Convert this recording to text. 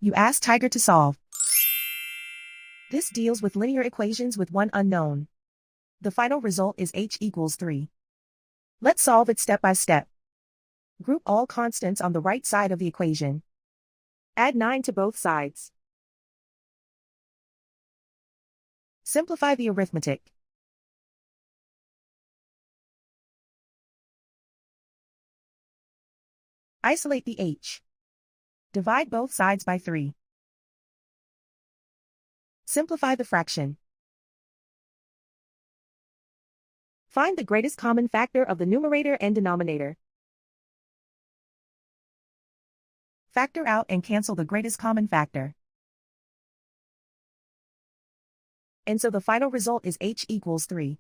You ask Tiger to solve. This deals with linear equations with one unknown. The final result is h equals 3. Let's solve it step by step. Group all constants on the right side of the equation. Add 9 to both sides. Simplify the arithmetic. Isolate the h. Divide both sides by 3. Simplify the fraction. Find the greatest common factor of the numerator and denominator. Factor out and cancel the greatest common factor. And so the final result is h equals 3.